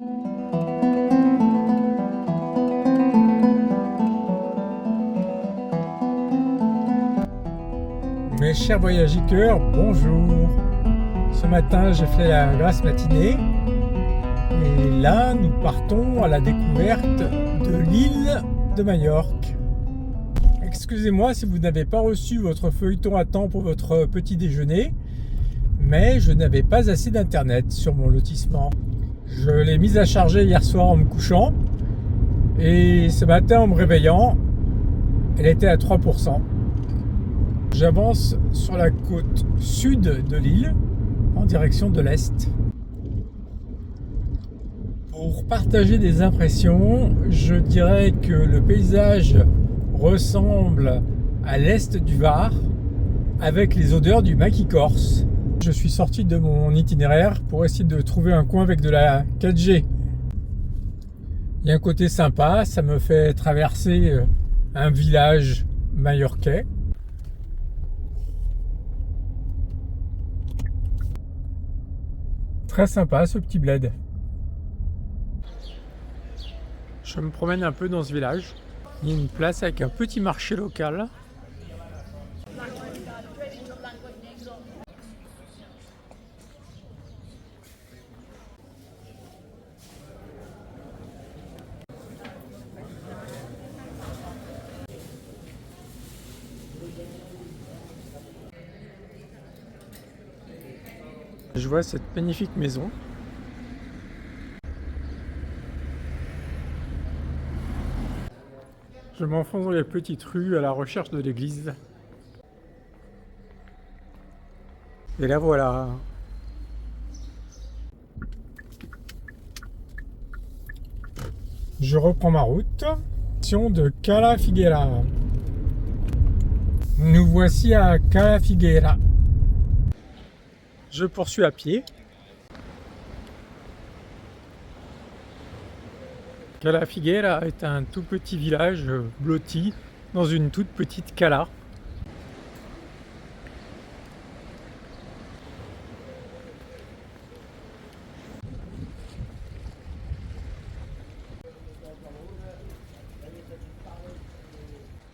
Mes chers voyageurs, bonjour. Ce matin, j'ai fait la grasse matinée et là, nous partons à la découverte de l'île de Majorque. Excusez-moi si vous n'avez pas reçu votre feuilleton à temps pour votre petit déjeuner, mais je n'avais pas assez d'internet sur mon lotissement. Je l'ai mise à charger hier soir en me couchant et ce matin en me réveillant, elle était à 3%. J'avance sur la côte sud de l'île en direction de l'est. Pour partager des impressions, je dirais que le paysage ressemble à l'est du Var avec les odeurs du maquis corse. Je suis sorti de mon itinéraire pour essayer de trouver un coin avec de la 4G. Il y a un côté sympa, ça me fait traverser un village majorquais. Très sympa ce petit bled. Je me promène un peu dans ce village. Il y a une place avec un petit marché local. Je vois cette magnifique maison. Je m'enfonce dans les petites rues à la recherche de l'église. Et là voilà. Je reprends ma route. Direction de Cala Figuera. Nous voici à Cala Figuera. Je poursuis à pied. Cala Figuera est un tout petit village blotti dans une toute petite cala.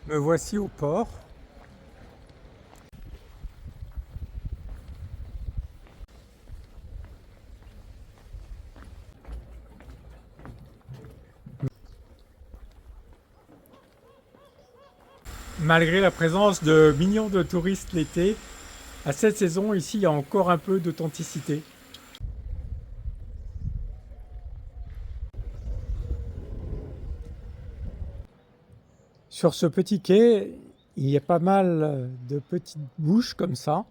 Me voici au port. Malgré la présence de millions de touristes l'été, à cette saison, ici, il y a encore un peu d'authenticité. Sur ce petit quai, il y a pas mal de petites bouches comme ça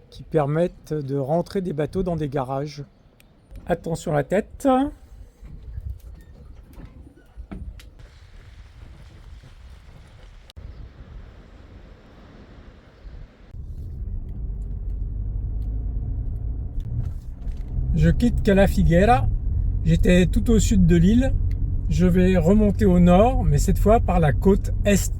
qui permettent de rentrer des bateaux dans des garages. Attention à la tête. Je quitte Cala Figuera. J'étais tout au sud de l'île. Je vais remonter au nord, mais cette fois par la côte est.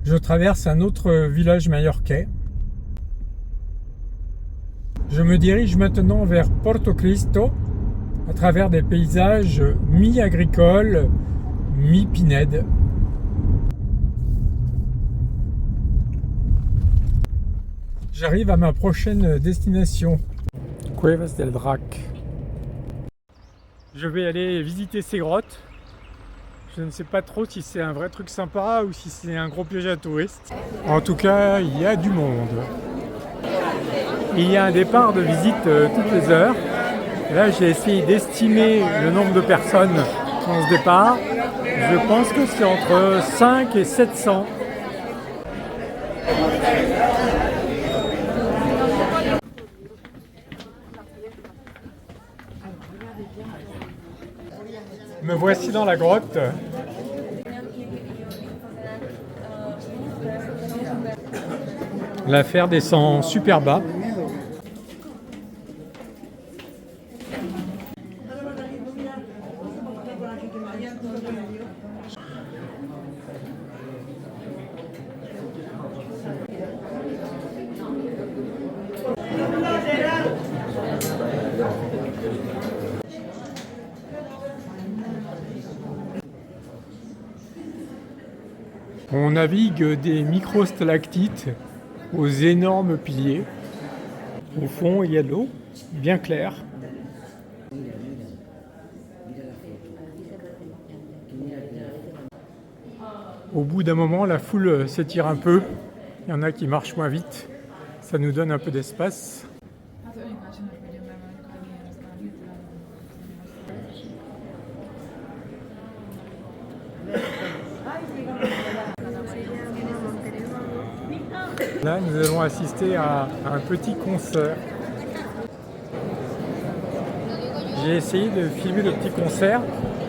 Je traverse un autre village majorquais. Je me dirige maintenant vers Porto Cristo, à travers des paysages mi-agricoles, mi-pinèdes. J'arrive à ma prochaine destination, Cuevas del Drac. Je vais aller visiter ces grottes. Je ne sais pas trop si c'est un vrai truc sympa ou si c'est un gros piège à touristes. En tout cas, il y a du monde. Il y a un départ de visite toutes les heures. Et là, j'ai essayé d'estimer le nombre de personnes dans ce départ. Je pense que c'est entre 5 et 700. Me voici dans la grotte. L'affaire descend super bas. On navigue des microstalactites aux énormes piliers. Au fond, il y a de l'eau, bien claire. Au bout d'un moment, la foule s'étire un peu. Il y en a qui marchent moins vite. Ça nous donne un peu d'espace. Là, nous allons assister à un petit concert. J'ai essayé de filmer le petit concert.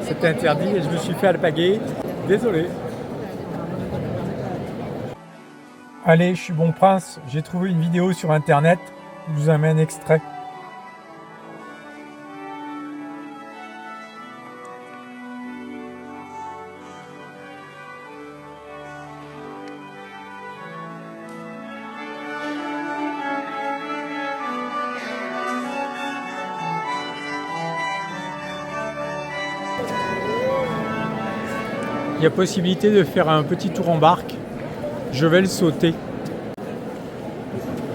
C'était interdit et je me suis fait alpaguer. Désolé. Allez, je suis bon prince. J'ai trouvé une vidéo sur internet. Je vous en mets un extrait. Il y a possibilité de faire un petit tour en barque. Je vais le sauter.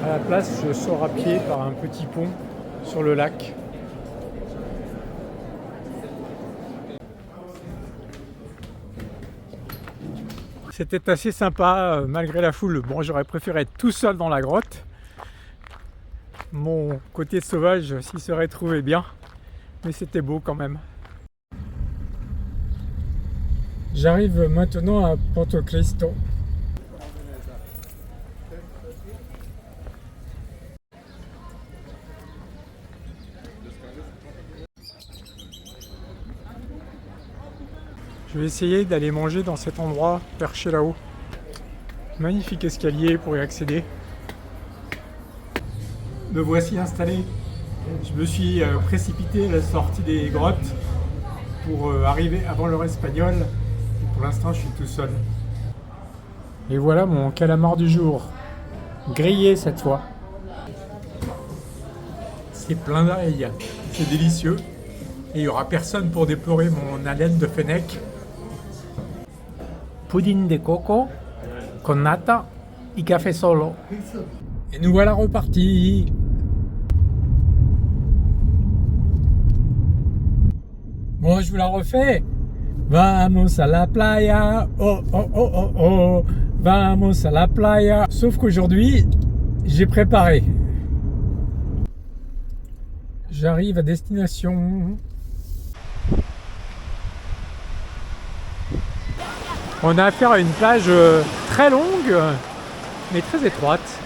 À la place, je sors à pied par un petit pont sur le lac. C'était assez sympa malgré la foule. Bon, j'aurais préféré être tout seul dans la grotte. Mon côté sauvage s'y serait trouvé bien, mais c'était beau quand même. J'arrive maintenant à Porto Cristo. Je vais essayer d'aller manger dans cet endroit perché là-haut. Magnifique escalier pour y accéder. Me voici installé. Je me suis précipité à la sortie des grottes pour arriver avant l'heure espagnole. Pour l'instant, je suis tout seul. Et voilà mon calamar du jour. Grillé cette fois. C'est plein d'ail. C'est délicieux. Et il n'y aura personne pour déplorer mon haleine de fennec. Pudding de coco, con nata y café solo. Et nous voilà repartis. Bon, je vous la refais. Vamos a la playa, oh oh oh oh oh, vamos a la playa. Sauf qu'aujourd'hui, j'ai préparé. J'arrive à destination. On a affaire à une plage très longue, mais très étroite.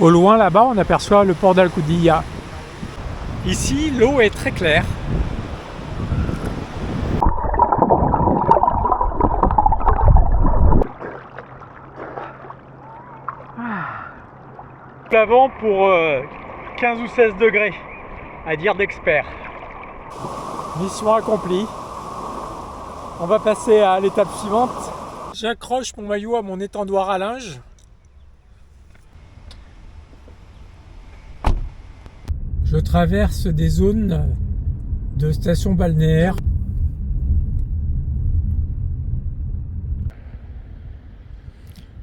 Au loin, là-bas, on aperçoit le port d'Alcudilla. Ici, l'eau est très claire. L'avant pour 15 ou 16 degrés, à dire d'expert. Mission accomplie. On va passer à l'étape suivante. J'accroche mon maillot à mon étendoir à linge. Je traverse des zones de stations balnéaires.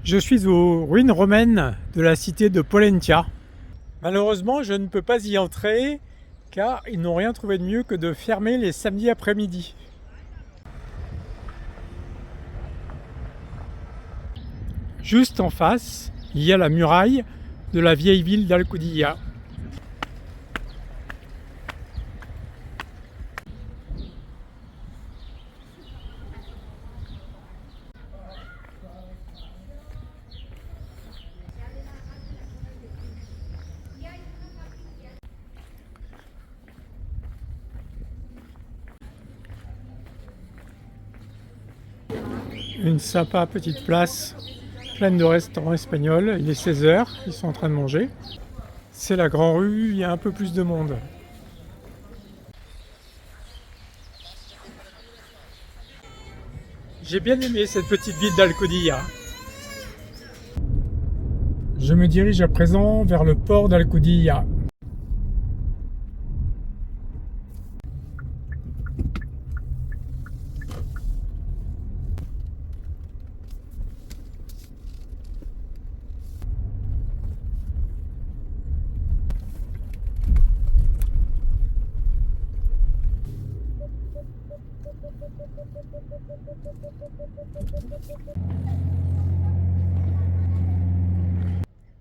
Je suis aux ruines romaines de la cité de Pollentia. Malheureusement, je ne peux pas y entrer car ils n'ont rien trouvé de mieux que de fermer les samedis après-midi. Juste en face, il y a la muraille de la vieille ville d'Alcudilla. Une sympa petite place pleine de restaurants espagnols. Il est 16h, ils sont en train de manger. C'est la grande rue, il y a un peu plus de monde. J'ai bien aimé cette petite ville d'Alcudilla. Je me dirige à présent vers le port d'Alcudilla.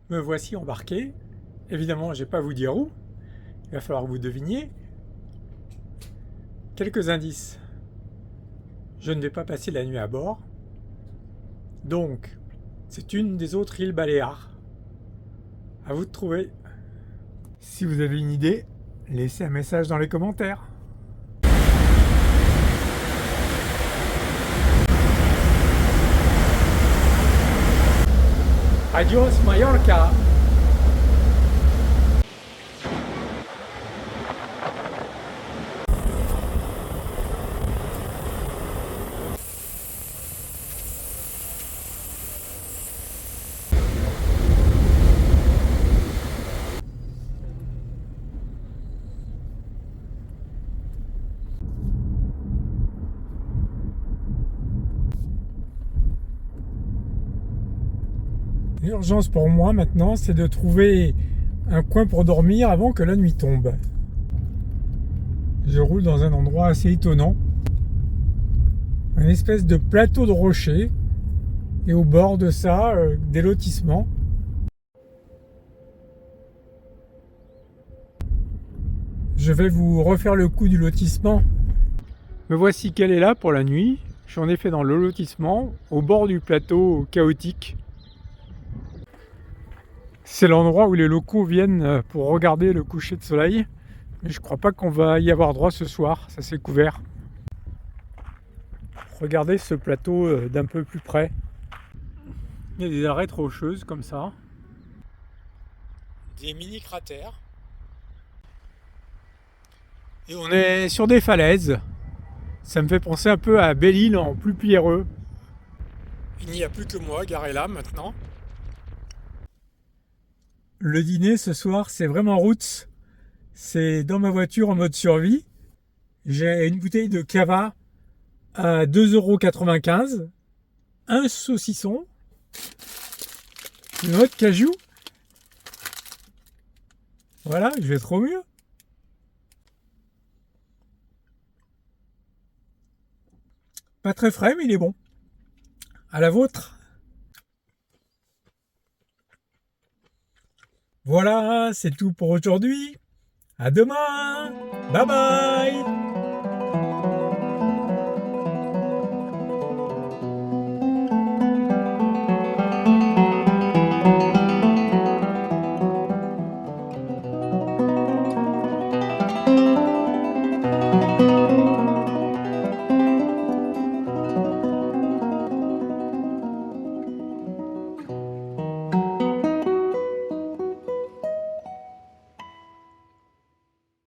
Me voici embarqué. Évidemment, je ne vais pas vous dire où. Il va falloir que vous deviniez. Quelques indices. Je ne vais pas passer la nuit à bord. Donc, c'est une des autres îles Baléares. À vous de trouver. Si vous avez une idée, laissez un message dans les commentaires. Adios Mallorca. L'urgence pour moi maintenant, c'est de trouver un coin pour dormir avant que la nuit tombe. Je roule dans un endroit assez étonnant. Une espèce de plateau de rochers. Et au bord de ça, des lotissements. Je vais vous refaire le coup du lotissement. Me voici qu'elle est là pour la nuit. Je suis en effet dans le lotissement, au bord du plateau chaotique. C'est l'endroit où les locaux viennent pour regarder le coucher de soleil. Mais je crois pas qu'on va y avoir droit ce soir, ça c'est couvert. Regardez ce plateau d'un peu plus près. Il y a des arêtes rocheuses comme ça. Des mini cratères. Et on est sur des falaises. Ça me fait penser un peu à Belle-Île en plus pierreux. Il n'y a plus que moi garé là maintenant. Le dîner ce soir, c'est vraiment roots. C'est dans ma voiture en mode survie. J'ai une bouteille de cava à 2,95 €, un saucisson, une noix de cajou. Voilà, je vais trop mieux. Pas très frais, mais il est bon. À la vôtre. Voilà, c'est tout pour aujourd'hui. À demain. Bye bye.